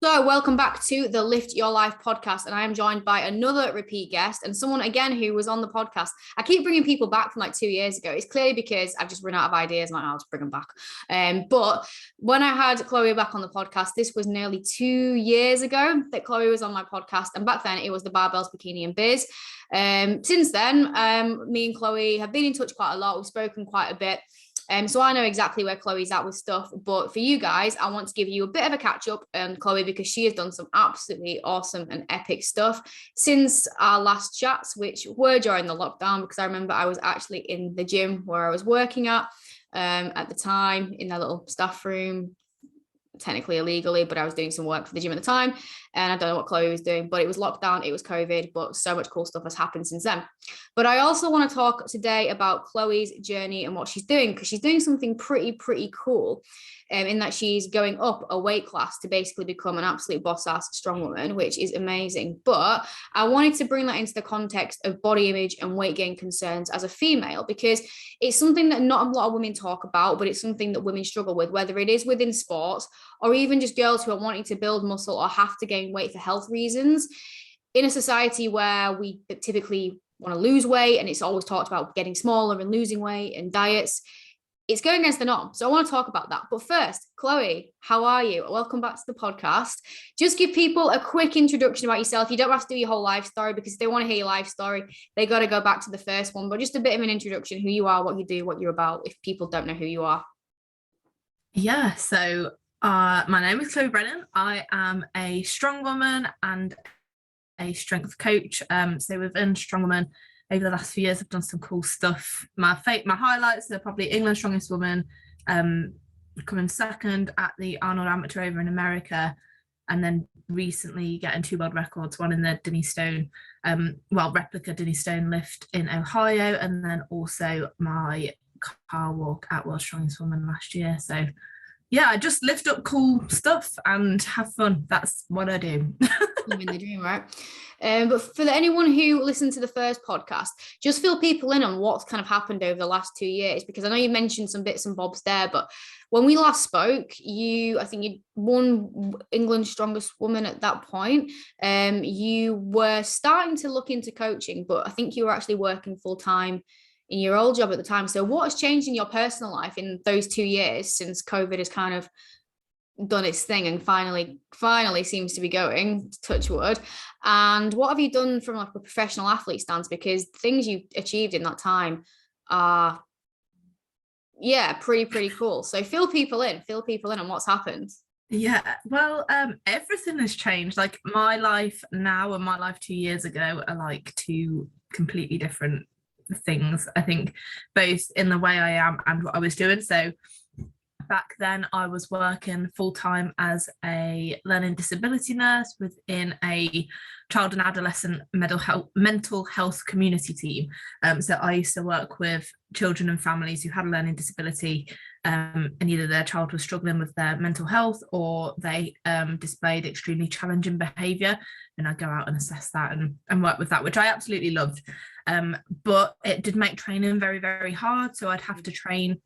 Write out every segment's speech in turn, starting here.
So, welcome back to the Lift Your Life podcast. And I am joined by another repeat guest and someone, again, who was on the podcast. I keep bringing people back from like 2 years ago. It's clearly because I've just run out of ideas. I'll just bring them back. But when I had Chloe back on the podcast, this was nearly 2 years ago that Chloe was on my podcast. And back then, it was the Barbells, Bikini and Biz. Since then, me and Chloe have been in touch quite a lot. We've spoken quite a bit. So I know exactly where Chloe's at with stuff, but for you guys, I want to give you a bit of a catch up on Chloe because she has done some absolutely awesome and epic stuff since our last chats, which were during the lockdown, because I remember I was actually in the gym where I was working at the time in their little staff room, technically illegally, but I was doing some work for the gym at the time, and I don't know what Chloe was doing, but it was lockdown, it was COVID, but so much cool stuff has happened since then. But I also want to talk today about Chloe's journey and what she's doing, because she's doing something pretty cool, in that she's going up a weight class to basically become an absolute boss-ass strong woman, which is amazing. But I wanted to bring that into the context of body image and weight gain concerns as a female, because it's something that not a lot of women talk about, but it's something that women struggle with, whether it is within sports or even just girls who are wanting to build muscle or have to gain weight for health reasons. In a society where we typically want to lose weight and it's always talked about getting smaller and losing weight and diets, it's going against the norm. So I want to talk about that. But first, Chloe, how are you? Welcome back to the podcast. Just give people a quick introduction about yourself. You don't have to do your whole life story, because if they want to hear your life story, they got to go back to the first one. But just a bit of an introduction, who you are, what you do, what you're about, if people don't know who you are. Yeah, so my name is Chloe Brennan. I am a strong woman and a strength coach. So within Strongwoman, over the last few years, I've done some cool stuff. My highlights are probably England's Strongest Woman, coming second at the Arnold Amateur over in America, and then recently getting 2 world records, one in the Denny Stone, replica Denny Stone lift in Ohio, and then also my car walk at World's Strongest Woman last year. So yeah, I just lift up cool stuff and have fun. That's what I do. Living the dream, right? But for anyone who listened to the first podcast, just fill people in on what's kind of happened over the last 2 years, because I know you mentioned some bits and bobs there, but when we last spoke, I think you won England's Strongest Woman at that point. You were starting to look into coaching, but I think you were actually working full time in your old job at the time. So what has changed in your personal life in those 2 years since COVID has kind of done its thing and finally seems to be going, touch wood? And what have you done from like a professional athlete stance, because things you achieved in that time are pretty cool. So fill people in on what's happened. Yeah, well, everything has changed. Like my life now and my life 2 years ago are like two completely different things, I think, both in the way I am and what I was doing. So back then I was working full-time as a learning disability nurse within a child and adolescent mental health community team. So I used to work with children and families who had a learning disability, and either their child was struggling with their mental health or they displayed extremely challenging behaviour, and I'd go out and assess that and work with that, which I absolutely loved. But it did make training very, very hard. So I'd have to train.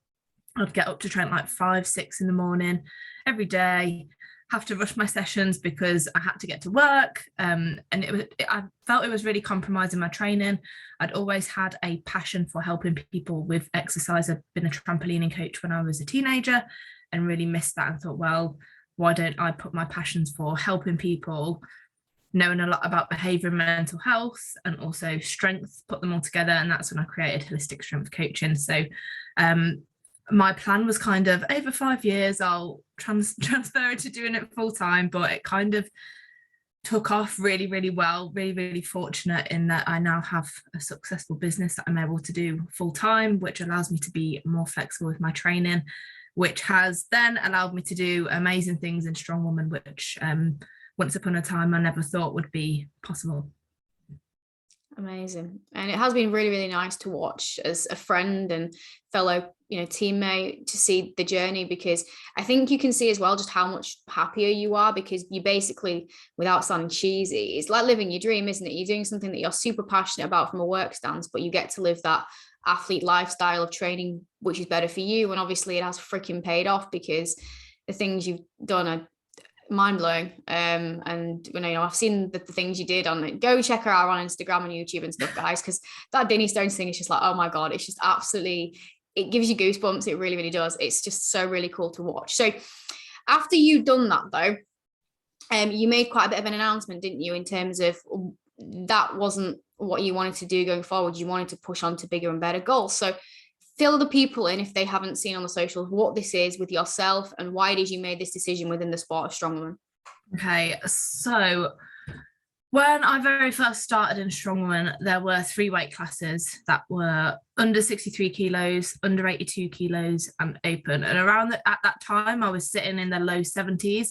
I'd get up to train like 5-6 in the morning every day, have to rush my sessions because I had to get to work. And I felt it was really compromising my training. I'd always had a passion for helping people with exercise. I'd been a trampolining coach when I was a teenager and really missed that, and thought, well, why don't I put my passions for helping people, knowing a lot about behaviour and mental health and also strength, put them all together. And that's when I created holistic strength coaching. So my plan was kind of over 5 years, I'll transfer into doing it full time, but it kind of took off really, really well. Really, really fortunate in that I now have a successful business that I'm able to do full time, which allows me to be more flexible with my training, which has then allowed me to do amazing things in Strongwoman, which once upon a time I never thought would be possible. Amazing. And it has been really, really nice to watch as a friend and fellow, teammate, to see the journey, because I think you can see as well just how much happier you are, because you basically, without sounding cheesy, it's like living your dream, isn't it? You're doing something that you're super passionate about from a work stance, but you get to live that athlete lifestyle of training, which is better for you. And obviously it has freaking paid off, because the things you've done are mind blowing. And you know, I've seen the things you did on it. Go check her out on Instagram and YouTube and stuff, guys, because that Dinny Stones thing is just like, oh my god, it's just absolutely, it gives you goosebumps. It really, really does. It's just so really cool to watch. So after you've done that though, you made quite a bit of an announcement, didn't you, in terms of that wasn't what you wanted to do going forward. You wanted to push on to bigger and better goals. So fill the people in, if they haven't seen on the socials, what this is with yourself and why it is you made this decision within the sport of Strongwoman. Okay, so when I very first started in Strongwoman, there were 3 weight classes that were under 63 kilos, under 82 kilos, and open. And at that time, I was sitting in the low 70s.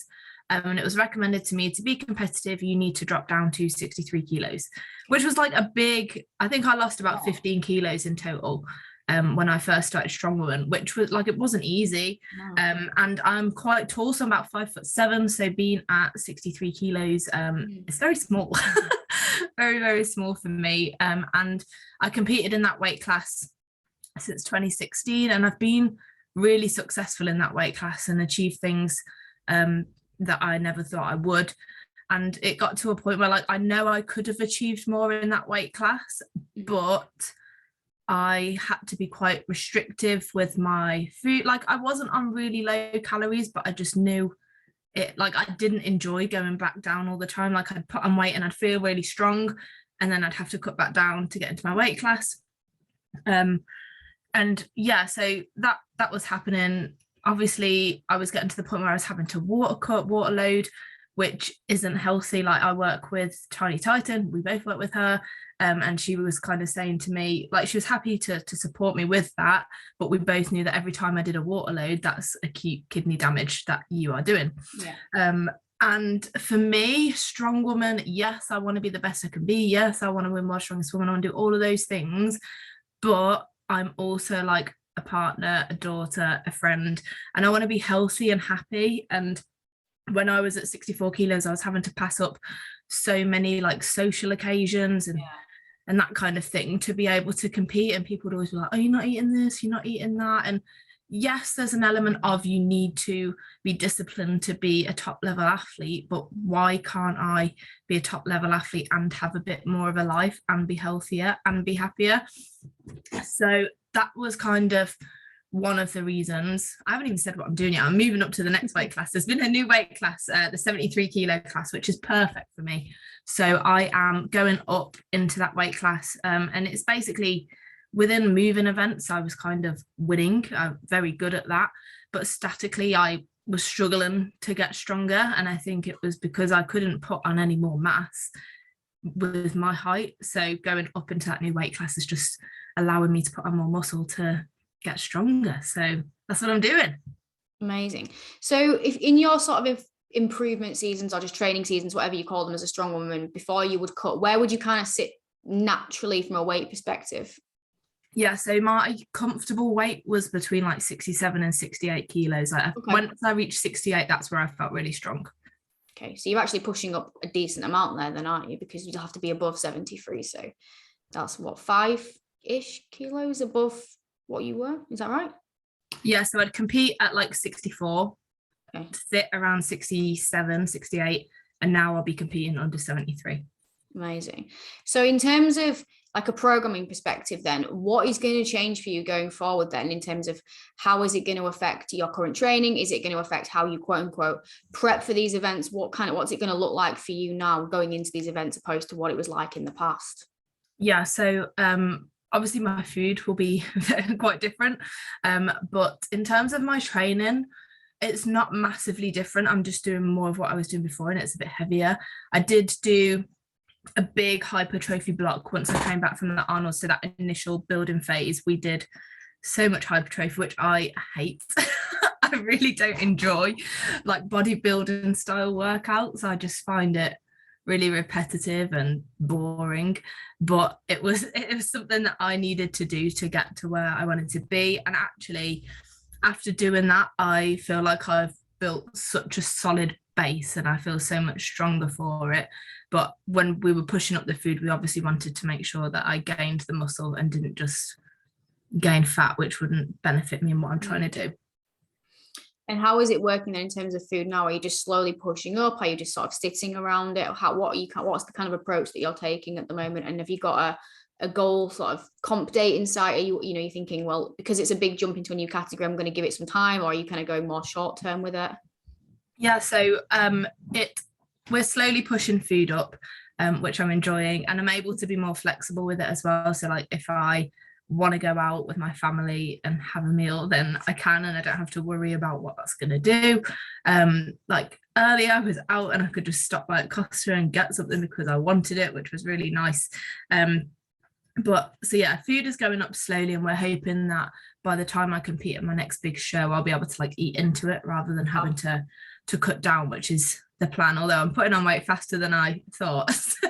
And it was recommended to me, to be competitive, you need to drop down to 63 kilos, which was like a big, I think I lost about 15 kilos in total. When I first started Strongwoman, which was like, it wasn't easy. And I'm quite tall, so I'm about 5'7". So being at 63 kilos, it's very small, very, very small for me. And I competed in that weight class since 2016, and I've been really successful in that weight class and achieved things that I never thought I would. And it got to a point where, like, I know I could have achieved more in that weight class, but I had to be quite restrictive with my food. Like, I wasn't on really low calories, but I just knew it, like, I didn't enjoy going back down all the time. Like, I'd put on weight and I'd feel really strong, and then I'd have to cut back down to get into my weight class. And yeah, so that was happening. Obviously, I was getting to the point where I was having to water load, which isn't healthy. Like, I work with Tiny Titan, we both work with her, and she was kind of saying to me, like, she was happy to support me with that, but we both knew that every time I did a water load, that's acute kidney damage that you are doing. And for me, Strongwoman, yes, I want to be the best I can be, yes, I want to win World's Strongest Woman, I want to do all of those things, but I'm also like a partner, a daughter, a friend, and I want to be healthy and happy. And when I was at 64 kilos, I was having to pass up so many like social occasions and that kind of thing to be able to compete. And people would always be like, oh, you're not eating this, you're not eating that. And yes, there's an element of you need to be disciplined to be a top level athlete, but why can't I be a top level athlete and have a bit more of a life and be healthier and be happier? So that was kind of one of the reasons. I haven't even said what I'm doing yet. I'm moving up to the next weight class. There's been a new weight class, the 73 kilo class, which is perfect for me. So I am going up into that weight class. And it's basically within moving events, I was kind of winning. I'm very good at that. But statically, I was struggling to get stronger. And I think it was because I couldn't put on any more mass with my height. So going up into that new weight class is just allowing me to put on more muscle to get stronger. So that's what I'm doing. Amazing. So if in your sort of improvement seasons or just training seasons, whatever you call them as a strong woman, before you would cut, where would you kind of sit naturally from a weight perspective? Yeah, so my comfortable weight was between like 67 and 68 kilos. Once I reached 68, that's where I felt really strong. Okay, so you're actually pushing up a decent amount there then, aren't you? Because you'd have to be above 73. So that's what, 5-ish kilos above what you were? Is that right? Yeah, so I'd compete at like 64, okay, sit around 67, 68, and now I'll be competing under 73. Amazing. So in terms of like a programming perspective then, what is going to change for you going forward then in terms of how is it going to affect your current training? Is it going to affect how you quote unquote prep for these events? What's it going to look like for you now going into these events opposed to what it was like in the past? Yeah, so obviously my food will be quite different, but in terms of my training, it's not massively different. I'm just doing more of what I was doing before, and it's a bit heavier. I did do a big hypertrophy block once I came back from the Arnold. So that initial building phase, we did so much hypertrophy, which I hate. I really don't enjoy like bodybuilding style workouts. I just find it really repetitive and boring, but it was something that I needed to do to get to where I wanted to be. And actually after doing that, I feel like I've built such a solid base and I feel so much stronger for it. But when we were pushing up the food, we obviously wanted to make sure that I gained the muscle and didn't just gain fat, which wouldn't benefit me in what I'm trying to do. And how is it working then in terms of food now? Are you just slowly pushing up? Are you just sort of sitting around it? What's the kind of approach that you're taking at the moment? And have you got a goal sort of comp date in sight? Are you're thinking, well, because it's a big jump into a new category, I'm going to give it some time, or are you kind of going more short term with it? Yeah, so we're slowly pushing food up, which I'm enjoying, and I'm able to be more flexible with it as well. So like if I want to go out with my family and have a meal, then I can, and I don't have to worry about what that's going to do. Like earlier I was out and I could just stop by at Costa and get something because I wanted it, which was really nice. But so yeah, food is going up slowly, and we're hoping that by the time I compete at my next big show, I'll be able to like eat into it rather than having to cut down, which is the plan, although I'm putting on weight faster than I thought. So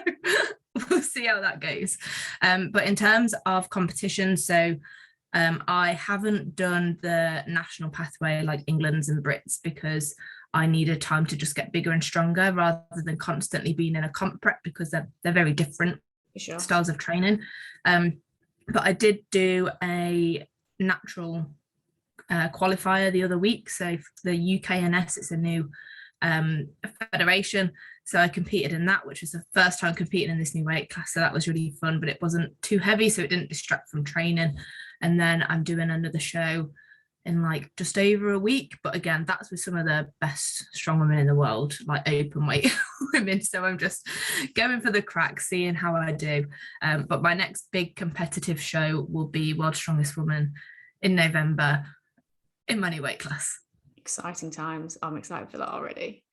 we'll see how that goes. But in terms of competition, so I haven't done the national pathway like England's and Brits because I needed time to just get bigger and stronger rather than constantly being in a comp prep, because they're very different styles of training. But I did do a natural qualifier the other week. So the UKNS, it's a new federation, so I competed in that, which was the first time competing in this new weight class, so that was really fun, but it wasn't too heavy, so it didn't distract from training. And then I'm doing another show in like just over a week, but again, that's with some of the best strong women in the world, like open weight women, so I'm just going for the crack, seeing how I do. But my next big competitive show will be World's Strongest Woman in November in my new weight class. Exciting times. I'm excited for that already.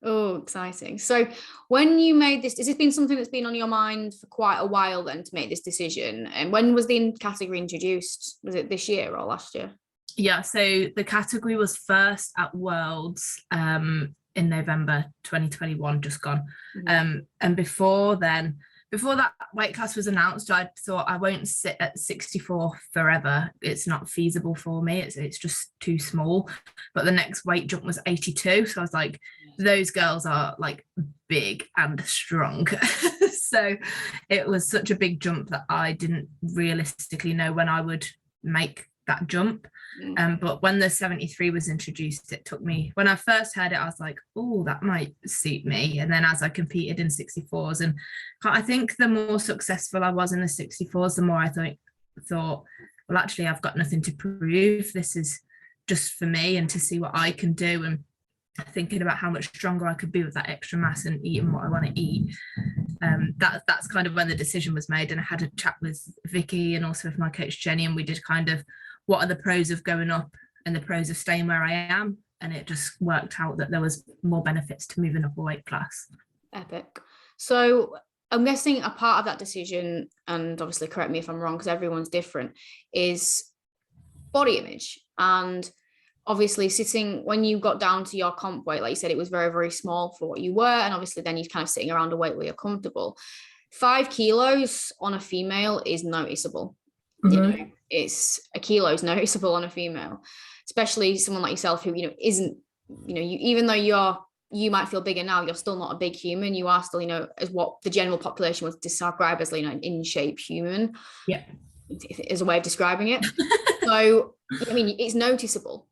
Oh, exciting. So when you made this, has this been something that's been on your mind for quite a while then to make this decision? And when was the category introduced? Was it this year or last year? Yeah, so the category was first at Worlds in November 2021, just gone. And before that weight class was announced, I thought I won't sit at 64 forever. It's not feasible for me. It's just too small. But the next weight jump was 82. So I was like, those girls are like big and strong. So it was such a big jump that I didn't realistically know when I would make that jump. But when the 73 was introduced, it took me, when I first heard it, I was like, oh, that might suit me. And then as I competed in 64s, and I think the more successful I was in the 64s, the more I thought, well, actually, I've got nothing to prove. This is just for me and to see what I can do. And thinking about how much stronger I could be with that extra mass and eating what I want to eat. That's kind of when the decision was made. And I had a chat with Vicky and also with my coach Jenny, and we did kind of, what are the pros of going up and the pros of staying where I am? And it just worked out that there was more benefits to moving up a weight class. Epic. So I'm guessing a part of that decision, and obviously correct me if I'm wrong because everyone's different, is body image. And obviously when you got down to your comp weight, like you said, it was very, very small for what you were. And obviously then you're kind of sitting around a weight where you're comfortable. 5 kilos on a female is noticeable. Mm-hmm. It's a kilo is noticeable on a female, especially someone like yourself who, isn't, even though you might feel bigger now, you're still not a big human. You are still, as what the general population would describe as, an in shape human. Yeah. Is a way of describing it. So, it's noticeable.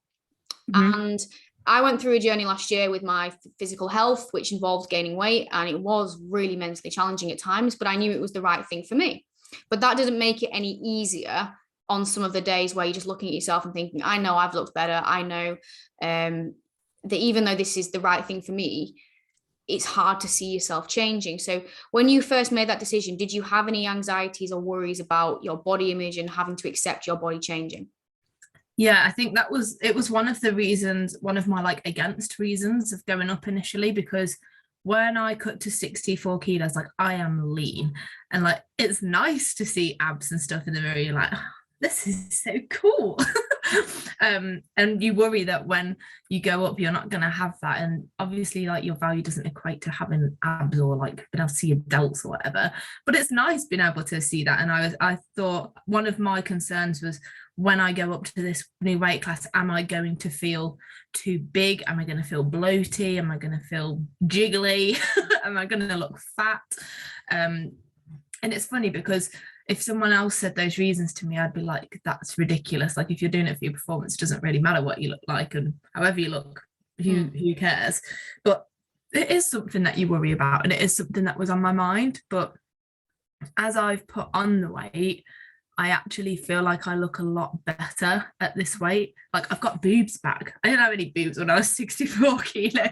Mm-hmm. And I went through a journey last year with my physical health, which involved gaining weight. And it was really mentally challenging at times, but I knew it was the right thing for me. But that doesn't make it any easier on some of the days where you're just looking at yourself and thinking, I know I've looked better. I know that even though this is the right thing for me, it's hard to see yourself changing. So when you first made that decision, did you have any anxieties or worries about your body image and having to accept your body changing? Yeah, I think it was one of the reasons, one of my against reasons of going up initially, because when I cut to 64 kilos, I am lean, and it's nice to see abs and stuff in the mirror. You're like, oh, this is so cool. And you worry that when you go up, you're not going to have that. And obviously your value doesn't equate to having abs or being able to see your delts or whatever, but it's nice being able to see that. And I thought one of my concerns was, when I go up to this new weight class, am I going to feel too big? Am I going to feel bloaty? Am I going to feel jiggly? Am I going to look fat? And it's funny because if someone else said those reasons to me, I'd be like, that's ridiculous. Like, if you're doing it for your performance, it doesn't really matter what you look like, and however you look, who cares? But it is something that you worry about, and it is something that was on my mind. But as I've put on the weight, I actually feel like I look a lot better at this weight. Like, I've got boobs back. I didn't have any boobs when I was 64 kilos.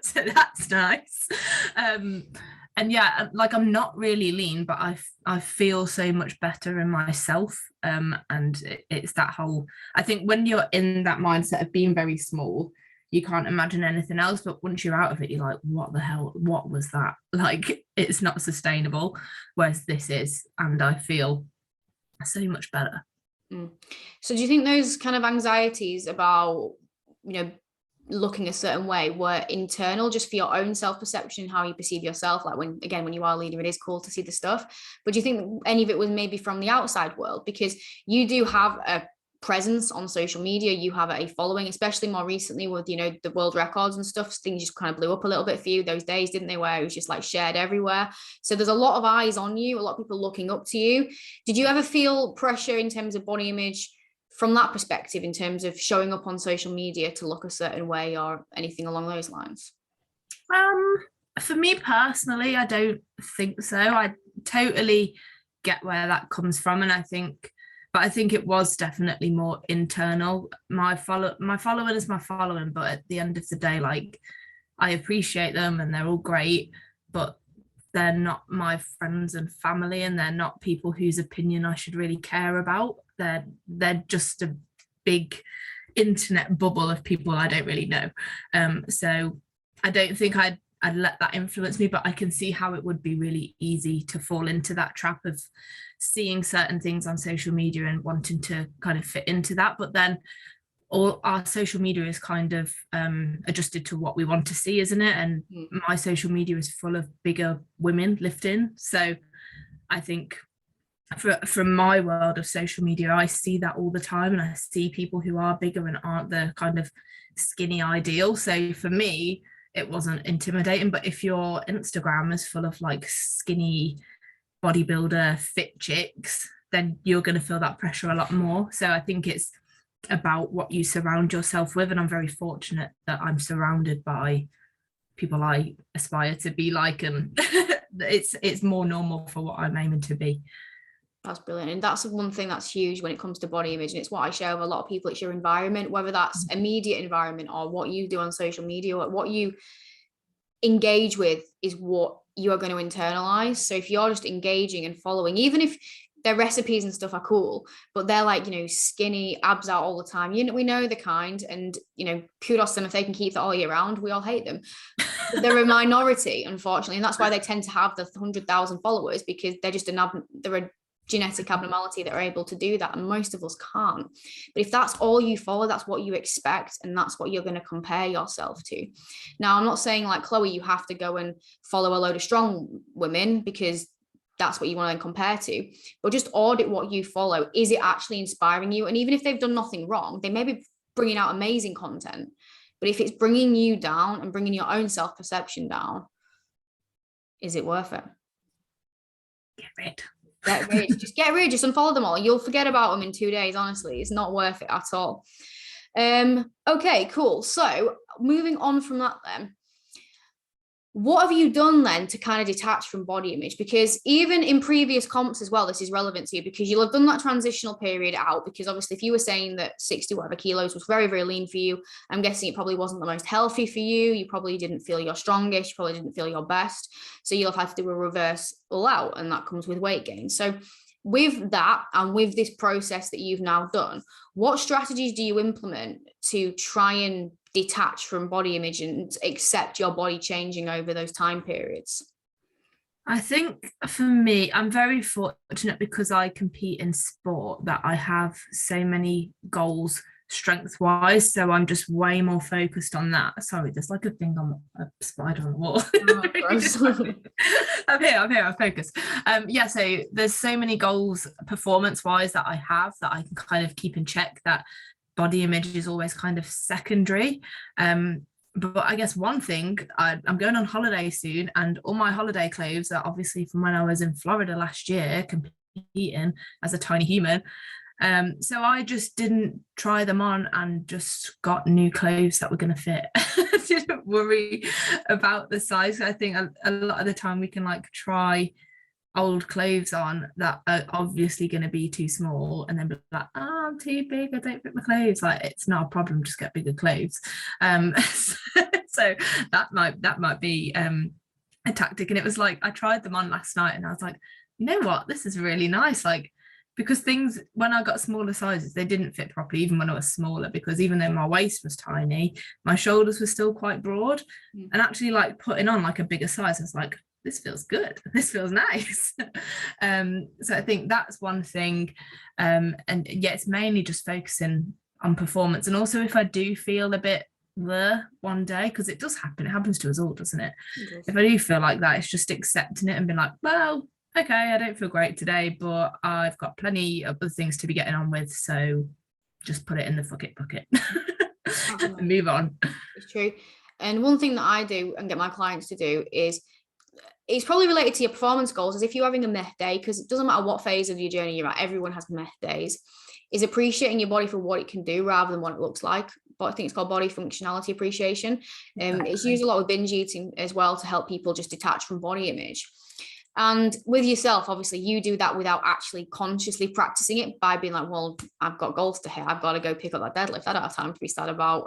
So that's nice. And yeah, like, I'm not really lean, but I feel so much better in myself. And it's that whole, I think when you're in that mindset of being very small, you can't imagine anything else. But once you're out of it, you're like, what the hell? What was that? Like, it's not sustainable. Whereas this is, and I feel so much better. So do you think those kind of anxieties about, looking a certain way were internal, just for your own self-perception, how you perceive yourself? Like, when you are a leader, it is cool to see the stuff, but do you think any of it was maybe from the outside world? Because you do have a presence on social media, you have a following, especially more recently with the world records and stuff. Things just kind of blew up a little bit for you those days, didn't they, where it was just like shared everywhere. So there's a lot of eyes on you, a lot of people looking up to you. Did you ever feel pressure in terms of body image from that perspective, in terms of showing up on social media to look a certain way or anything along those lines? For me personally, I don't think so. I totally get where that comes from, and I think it was definitely more internal. My following is my following, but at the end of the day, like, I appreciate them and they're all great, but they're not my friends and family, and they're not people whose opinion I should really care about. They're just a big internet bubble of people I don't really know. So I don't think I'd let that influence me, but I can see how it would be really easy to fall into that trap of seeing certain things on social media and wanting to kind of fit into that. But then all our social media is kind of adjusted to what we want to see, isn't it? And my social media is full of bigger women lifting. So I think from my world of social media, I see that all the time, and I see people who are bigger and aren't the kind of skinny ideal. So for me, it wasn't intimidating. But if your Instagram is full of like skinny bodybuilder fit chicks, then you're going to feel that pressure a lot more. So I think it's about what you surround yourself with, and I'm very fortunate that I'm surrounded by people I aspire to be like, and it's more normal for what I'm aiming to be. That's brilliant. And that's one thing that's huge when it comes to body image. And it's what I share with a lot of people. It's your environment, whether that's immediate environment or what you do on social media, or what you engage with is what you are going to internalize. So if you're just engaging and following, even if their recipes and stuff are cool, but they're like, skinny, abs out all the time, we know the kind, and kudos to them if they can keep that all year round. We all hate them. But they're a minority, unfortunately, and that's why they tend to have the 100,000 followers, because they're just they're a genetic abnormality that are able to do that, and most of us can't. But if that's all you follow, that's what you expect, and that's what you're going to compare yourself to. Now, I'm not saying, like Chloe, you have to go and follow a load of strong women because that's what you want to compare to, but just audit what you follow. Is it actually inspiring you? And even if they've done nothing wrong, they may be bringing out amazing content, but if it's bringing you down and bringing your own self-perception down, is it worth it? Get rid. Just get rid. Just unfollow them all. You'll forget about them in 2 days. Honestly, it's not worth it at all. Okay, cool. So moving on from that then, what have you done then to kind of detach from body image? Because even in previous comps as well, this is relevant to you, because you'll have done that transitional period out, because obviously if you were saying that 60 whatever kilos was very, very lean for you, I'm guessing it probably wasn't the most healthy for you. You probably didn't feel your strongest. You probably didn't feel your best. So you'll have had to do a reverse all out, and that comes with weight gain. So with that, and with this process that you've now done, what strategies do you implement to try and detach from body image and accept your body changing over those time periods? I think for me, I'm very fortunate because I compete in sport that I have so many goals strength wise, so I'm just way more focused on that. Sorry, there's like a thing on a spider on the wall. Oh, I'm focused. So there's so many goals performance wise that I have that I can kind of keep in check, that body image is always kind of secondary. But I guess one thing, I'm going on holiday soon, and all my holiday clothes are obviously from when I was in Florida last year, competing as a tiny human. So I just didn't try them on and just got new clothes that were going to fit. Didn't worry about the size. I think a lot of the time we can like try old clothes on that are obviously going to be too small and then be like, oh, I'm too big, I don't fit my clothes. Like, it's not a problem, just get bigger clothes. So that might be a tactic. And it was like, I tried them on last night and I was like, you know what, this is really nice. Like, because things, when I got smaller sizes, they didn't fit properly, even when I was smaller, because even though my waist was tiny, my shoulders were still quite broad. And actually like putting on like a bigger size, I was like, this feels good, this feels nice. So I think that's one thing. And yeah, it's mainly just focusing on performance. And also if I do feel a bit one day, because it does happen, it happens to us all, doesn't it? If I do feel like that, it's just accepting it and being like, well, okay, I don't feel great today, but I've got plenty of other things to be getting on with, so just put it in the fuck it bucket and move on. It's true. And one thing that I do and get my clients to do is, it's probably related to your performance goals, is if you're having a meh day, because it doesn't matter what phase of your journey you're at, everyone has meh days, is appreciating your body for what it can do rather than what it looks like. But I think it's called body functionality appreciation. It's used a lot with binge eating as well to help people just detach from body image. And with yourself, obviously, you do that without actually consciously practicing it by being like, well, I've got goals to hit. I've got to go pick up that deadlift. I don't have time to be sad about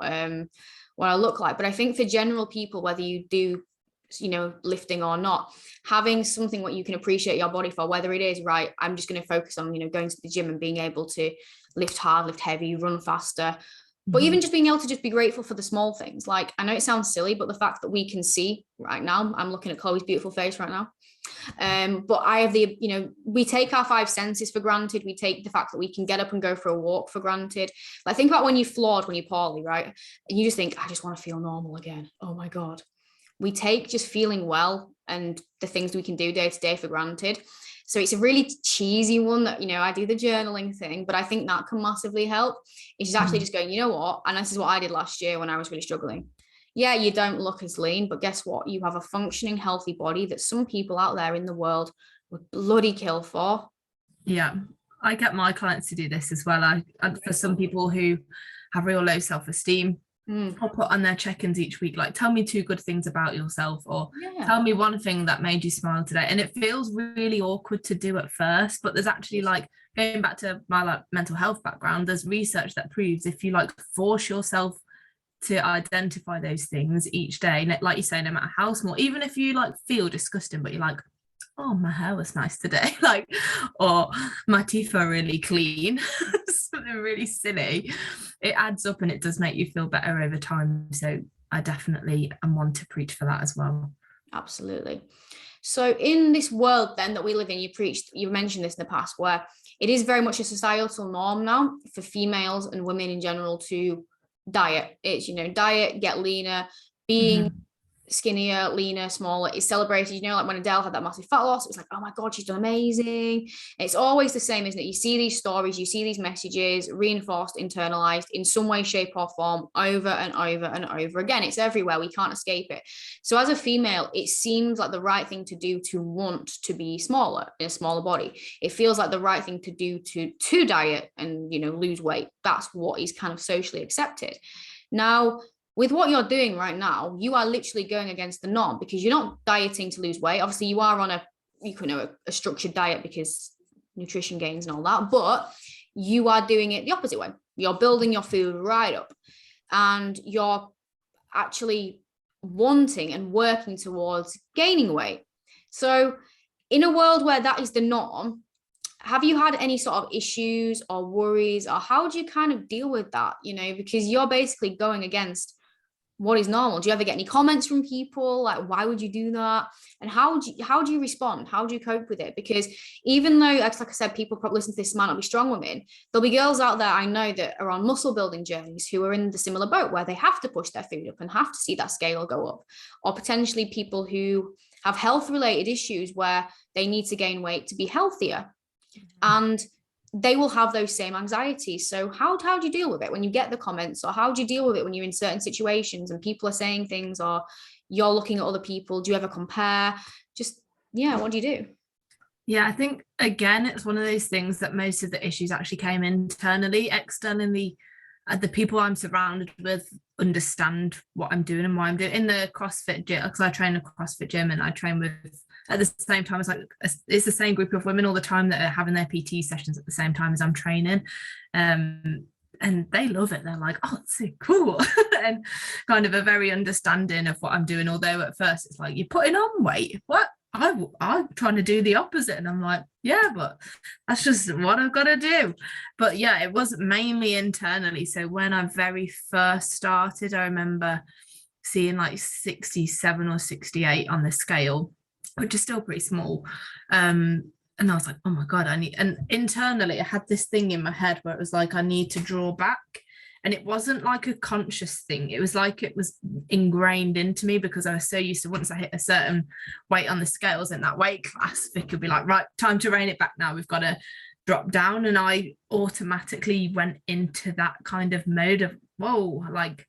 what I look like. But I think for general people, whether you do, lifting or not, having something what you can appreciate your body for, whether it is, right, I'm just going to focus on, going to the gym and being able to lift hard, lift heavy, run faster. But even just being able to just be grateful for the small things. Like, I know it sounds silly, but the fact that we can see right now, I'm looking at Chloe's beautiful face right now. But I have we take our five senses for granted. We take the fact that we can get up and go for a walk for granted. Like, think about when you're flawed, when you're poorly, right? And you just think, I just want to feel normal again. Oh my God. We take just feeling well and the things we can do day to day for granted. So it's a really cheesy one that, I do the journaling thing, but I think that can massively help. It's actually just going, you know what? And this is what I did last year when I was really struggling. Yeah, you don't look as lean, but guess what? You have a functioning, healthy body that some people out there in the world would bloody kill for. Yeah, I get my clients to do this as well. For some people who have real low self-esteem, I'll put on their check-ins each week, like, tell me 2 good things about yourself, or tell me one thing that made you smile today. And it feels really awkward to do at first, but there's actually, like, going back to my like mental health background, there's research that proves if you like force yourself to identify those things each day, like you say, no matter how small, even if you like feel disgusting, but you're like, oh, my hair was nice today, like, or my teeth are really clean, something really silly, it adds up and it does make you feel better over time. So I definitely am one to preach for that as well. Absolutely. So in this world then that we live in, you mentioned this in the past, where it is very much a societal norm now for females and women in general to diet. It's, diet, get leaner, being skinnier, leaner, smaller is celebrated. Like when Adele had that massive fat loss, it was like, oh my God, she's done amazing. It's always the same, isn't it? You see these stories, you see these messages reinforced, internalized in some way, shape, or form over and over and over again. It's everywhere. We can't escape it. So as a female, it seems like the right thing to do to want to be smaller, in a smaller body. It feels like the right thing to do to diet and lose weight. That's what is kind of socially accepted. Now, with what you're doing right now, you are literally going against the norm, because you're not dieting to lose weight. Obviously, you are on a structured diet because nutrition gains and all that, but you are doing it the opposite way. You're building your food right up and you're actually wanting and working towards gaining weight. So in a world where that is the norm, have you had any sort of issues or worries, or how do you kind of deal with that? Because you're basically going against what is normal. Do you ever get any comments from people like, why would you do that? And how do you respond? How do you cope with it? Because even though, like I said, people probably listen to this might not be strong women, there'll be girls out there I know that are on muscle building journeys who are in the similar boat where they have to push their food up and have to see that scale go up, or potentially people who have health related issues where they need to gain weight to be healthier. And they will have those same anxieties. So how do you deal with it when you get the comments, or how do you deal with it when you're in certain situations and people are saying things, or you're looking at other people? Do you ever compare? Just, yeah, what do you do? Yeah, I think, again, it's one of those things that most of the issues actually came internally. Externally, the people I'm surrounded with understand what I'm doing and why I'm doing. In the CrossFit gym, because I train a CrossFit gym, and I train with, at the same time, it's the same group of women all the time that are having their PT sessions at the same time as I'm training. And they love it. They're like, oh, it's so cool. And kind of a very understanding of what I'm doing. Although at first it's like, you're putting on weight. What? I'm trying to do the opposite. And I'm like, yeah, but that's just what I've got to do. But yeah, it was mainly internally. So when I very first started, I remember seeing like 67 or 68 on the scale, which is still pretty small. And I was like, oh my God, and internally I had this thing in my head where it was like, I need to draw back. And it wasn't like a conscious thing. It was like it was ingrained into me, because I was so used to, once I hit a certain weight on the scales in that weight class, Vic would be like, right, time to rein it back now. We've got to drop down. And I automatically went into that kind of mode of, whoa, like,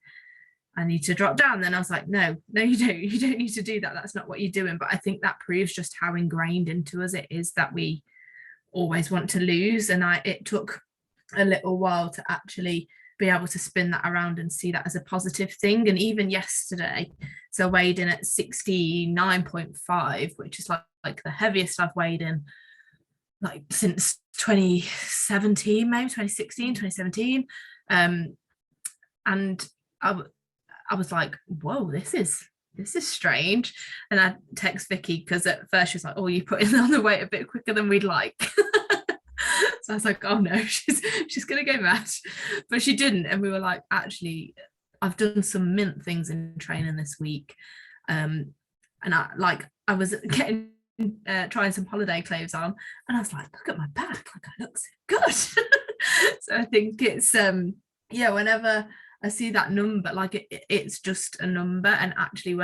I need to drop down. Then I was like, no, you don't. You don't need to do that. That's not what you're doing. But I think that proves just how ingrained into us it is that we always want to lose. And it took a little while to actually be able to spin that around and see that as a positive thing. And even yesterday, so I weighed in at 69.5, which is like the heaviest I've weighed in like since 2017, maybe 2016, 2017. And I was like, whoa, this is strange. And I text Vicky, because at first she was like, oh, you putting on the weight a bit quicker than we'd like. So I was like, oh no, she's gonna go mad. But she didn't. And we were like, actually, I've done some mint things in training this week. And I was getting trying some holiday clothes on, and I was like, look at my back, like I look so good. So I think it's whenever I see that number, like it's just a number. And actually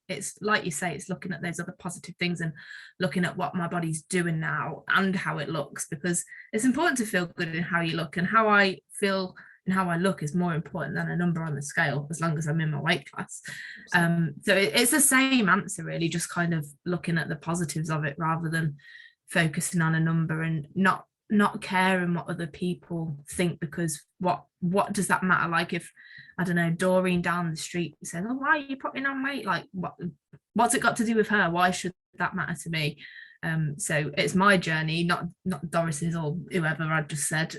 it's like you say, it's looking at those other positive things and looking at what my body's doing now and how it looks, because it's important to feel good in how you look, and how I feel and how I look is more important than a number on the scale, as long as I'm in my weight class. So it's the same answer, really, just kind of looking at the positives of it rather than focusing on a number, and not caring what other people think, because what does that matter? Like, if, I don't know, Doreen down the street says, oh, why are you putting on weight? Like, what's it got to do with her? Why should that matter to me? So it's my journey, not Doris's or whoever I just said.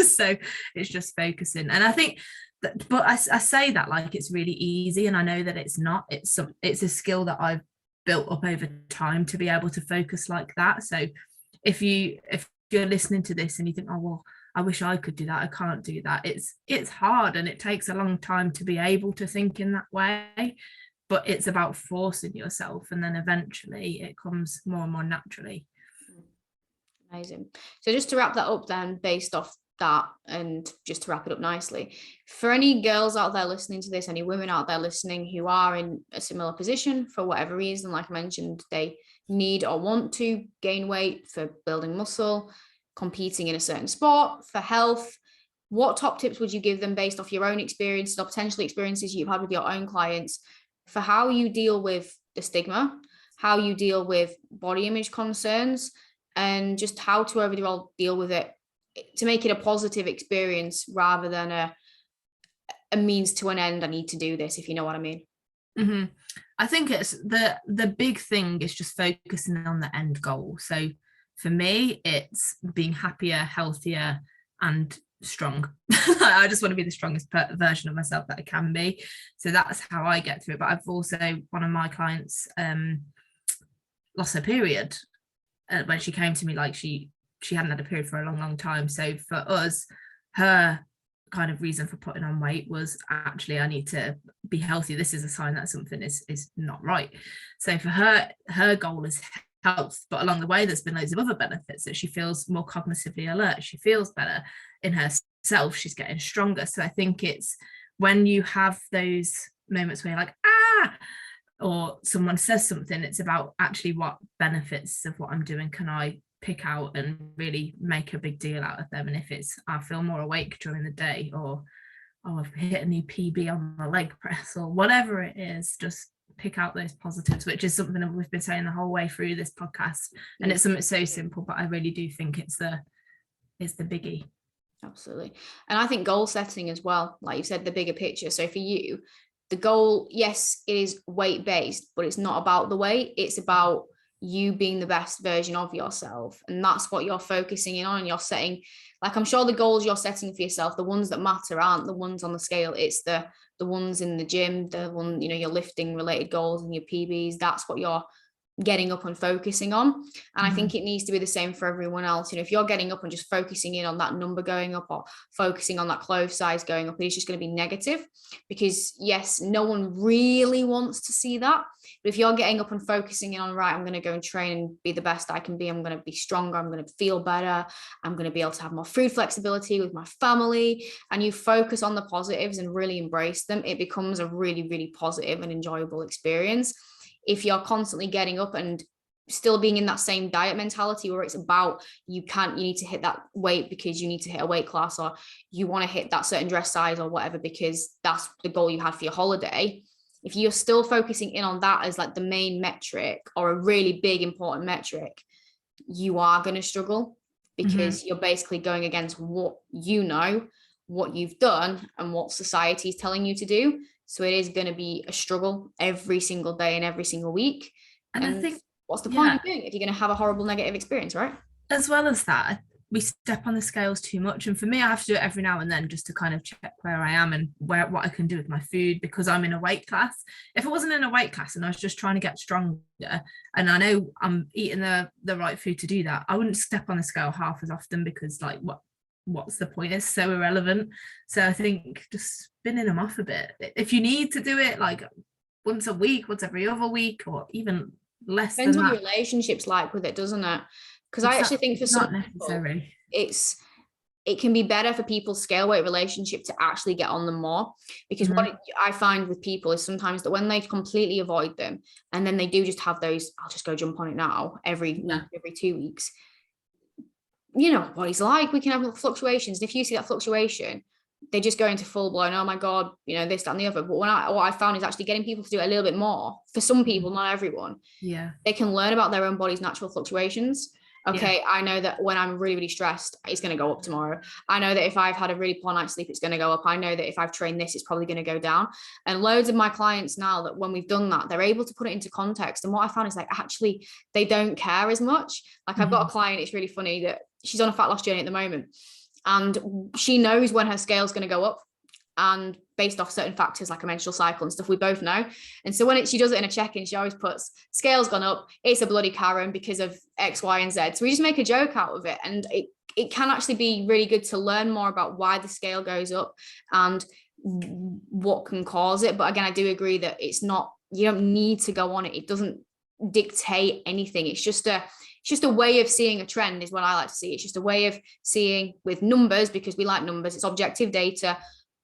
So it's just focusing. And I think that, but I say that like it's really easy, and I know that it's not. It's a skill that I've built up over time to be able to focus like that. So if you're listening to this and you think, oh, well, I wish I could do that, I can't do that, it's hard, and it takes a long time to be able to think in that way. But it's about forcing yourself, and then eventually it comes more and more naturally. Amazing. So just to wrap that up then, based off that, and just to wrap it up nicely, for any girls out there listening to this, any women out there listening who are in a similar position for whatever reason, like I mentioned, they need or want to gain weight for building muscle, competing in a certain sport, for health, what top tips would you give them based off your own experiences or potentially experiences you've had with your own clients for how you deal with the stigma, how you deal with body image concerns, and just how to overall deal with it to make it a positive experience rather than a means to an end? I need to do this, if you know what I mean. Mm-hmm. I think it's the big thing is just focusing on the end goal. So for me, it's being happier, healthier, and strong. I just want to be the strongest version of myself that I can be. So that's how I get through it. But I've also, one of my clients lost her period when she came to me, like she hadn't had a period for a long time. So for us, her kind of reason for putting on weight was, actually, I need to be healthy. This is a sign that something is not right. So for her goal is health, but along the way there's been loads of other benefits, that she feels more cognitively alert, she feels better in herself, she's getting stronger. So I think it's when you have those moments where you're like, or someone says something, it's about actually what benefits of what I'm doing can I pick out and really make a big deal out of them. And if it's I feel more awake during the day, or I've hit a new PB on the leg press, or whatever it is, just pick out those positives, which is something that we've been saying the whole way through this podcast. And it's something so simple, but I really do think it's the biggie. Absolutely. And I think goal setting as well, like you said, the bigger picture. So for you, the goal, yes, it is weight based, but it's not about the weight. It's about you being the best version of yourself. And that's what you're focusing in on. And you're setting, like, I'm sure the goals you're setting for yourself, the ones that matter aren't the ones on the scale. It's the ones in the gym, the one, your lifting related goals and your PBs. That's what you're getting up and focusing on. And I think it needs to be the same for everyone else. If you're getting up and just focusing in on that number going up, or focusing on that clothes size going up, it's just going to be negative, because yes, no one really wants to see that. But if you're getting up and focusing in on, right, I'm going to go and train and be the best I can be, I'm going to be stronger, I'm going to feel better, I'm going to be able to have more food flexibility with my family, and you focus on the positives and really embrace them, it becomes a really, really positive and enjoyable experience. If you're constantly getting up and still being in that same diet mentality where it's about you need to hit that weight because you need to hit a weight class, or you want to hit that certain dress size or whatever because that's the goal you had for your holiday, if you're still focusing in on that as like the main metric or a really big important metric, you are going to struggle, because you're basically going against what what you've done and what society is telling you to do. So it is going to be a struggle every single day and every single week. And I think, what's the point of doing it if you're going to have a horrible negative experience, right? As well as that, we step on the scales too much. And for me, I have to do it every now and then just to kind of check where I am and what I can do with my food, because I'm in a weight class. If I wasn't in a weight class and I was just trying to get stronger, and I know I'm eating the right food to do that, I wouldn't step on the scale half as often, because like what's the point? It's so irrelevant. So I think just spinning them off a bit. If you need to do it like once a week, once every other week, or even less Depends than what that. your relationship's like with it, doesn't it? Because I actually think for some necessary. people, it can be better for people's scale weight relationship to actually get on them more, because what I find with people is sometimes that when they completely avoid them and then they do just have those, I'll just go jump on it now every 2 weeks, what he's like, we can have fluctuations. And if you see that fluctuation, they just go into full blown, oh my God, this, that, and the other. But what I found is actually getting people to do it a little bit more. For some people, not everyone. Yeah. They can learn about their own body's natural fluctuations. Okay, I know that when I'm really, really stressed, it's going to go up tomorrow. I know that if I've had a really poor night's sleep, it's going to go up. I know that if I've trained this, it's probably going to go down. And loads of my clients now, that when we've done that, they're able to put it into context. And what I found is like, actually, they don't care as much. Like I've got a client, it's really funny, that she's on a fat loss journey at the moment. And she knows when her scale's going to go up, and based off certain factors like a menstrual cycle and stuff, we both know. And so when she does it in a check-in, she always puts, scale's gone up, it's a bloody Karen because of X, Y, and Z. So we just make a joke out of it. And it can actually be really good to learn more about why the scale goes up and what can cause it. But again, I do agree that you don't need to go on it. It doesn't dictate anything. It's just a way of seeing a trend, is what I like to see. It's just a way of seeing with numbers, because we like numbers. It's objective data,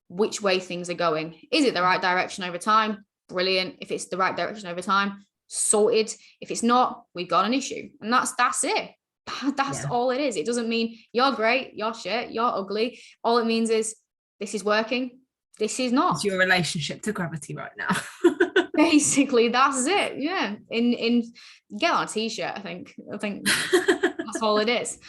which way things are going. Is it the right direction over time? Brilliant. If it's the right direction over time, sorted. If it's not, we've got an issue. And that's it. That's all it is. It doesn't mean you're great, you're shit, you're ugly. All it means is this is working, this is not. It's your relationship to gravity right now. Basically, that's it. Yeah. In get on a t-shirt, I think that's all it is.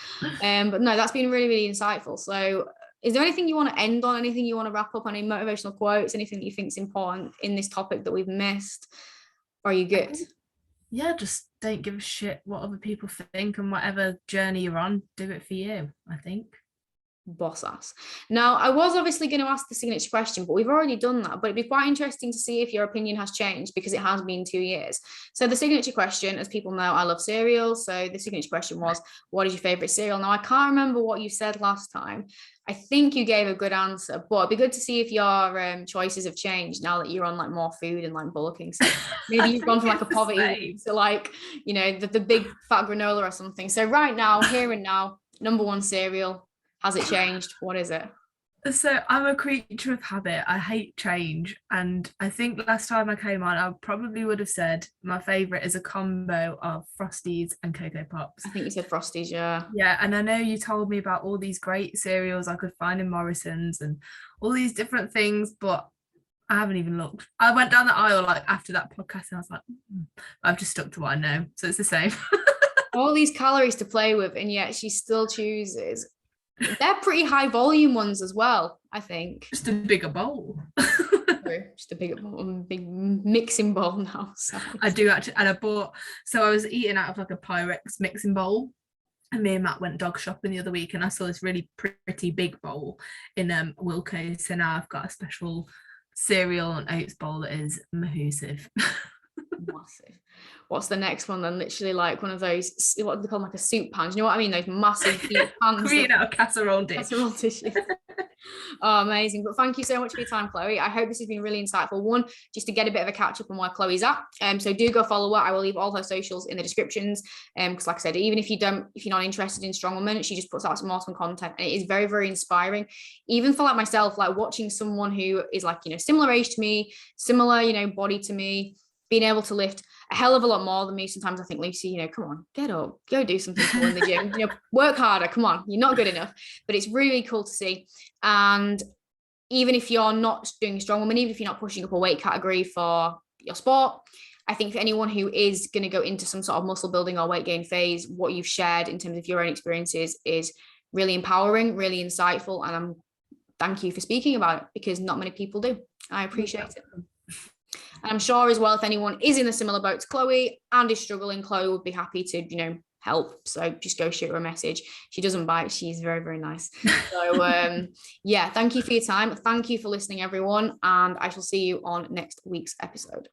But no, that's been really, really insightful. So is there anything you want to end on, anything you want to wrap up on, any motivational quotes, anything that you think is important in this topic that we've missed? Or are you good? Yeah, just don't give a shit what other people think, and whatever journey you're on, do it for you, I think. Boss ass. Now, I was obviously going to ask the signature question, but we've already done that. But it'd be quite interesting to see if your opinion has changed, because it has been 2 years. So the signature question, as people know, I love cereal. So the signature question was, what is your favorite cereal? Now, I can't remember what you said last time. I think you gave a good answer, but it'd be good to see if your choices have changed now that you're on like more food and like bulking. So maybe you've gone from like a poverty to like, the big fat granola or something. So right now, here and now, number one cereal. Has it changed? What is it? So I'm a creature of habit. I hate change. And I think last time I came on, I probably would have said my favourite is a combo of Frosties and Cocoa Pops. I think you said Frosties, yeah. Yeah, and I know you told me about all these great cereals I could find in Morrison's and all these different things, but I haven't even looked. I went down the aisle like after that podcast and I was like, I've just stuck to what I know. So it's the same. All these calories to play with, and yet she still chooses. They're pretty high volume ones as well, I think. Just a bigger bowl. Just a big mixing bowl now. So. I do actually, and I was eating out of like a Pyrex mixing bowl. And me and Matt went dog shopping the other week and I saw this really pretty big bowl in Wilko's. So now I've got a special cereal and oats bowl that is massive. Massive. What's the next one then? Literally like one of those, what do they call them, like a soup pan? Do you know what I mean? Those massive soup pans. Creating out a casserole dish. Casserole dishes. Oh, amazing. But thank you so much for your time, Chloe. I hope this has been really insightful. One, just to get a bit of a catch up on where Chloe's at. So do go follow her. I will leave all her socials in the descriptions. Because like I said, even if you're not interested in Strongwoman, she just puts out some awesome content. And it is very, very inspiring. Even for like myself, like watching someone who is like, similar age to me, similar, body to me, being able to lift a hell of a lot more than me. Sometimes I think, Lucy, come on, get up, go do something cool in the gym, work harder. Come on, you're not good enough. But it's really, really cool to see. And even if you're not doing Strongwoman, even if you're not pushing up a weight category for your sport, I think for anyone who is going to go into some sort of muscle building or weight gain phase, what you've shared in terms of your own experiences is really empowering, really insightful. And thank you for speaking about it, because not many people do. I appreciate it. And I'm sure as well, if anyone is in a similar boat to Chloe and is struggling, Chloe would be happy to, help. So just go shoot her a message. She doesn't bite. She's very, very nice. So yeah, thank you for your time. Thank you for listening, everyone. And I shall see you on next week's episode.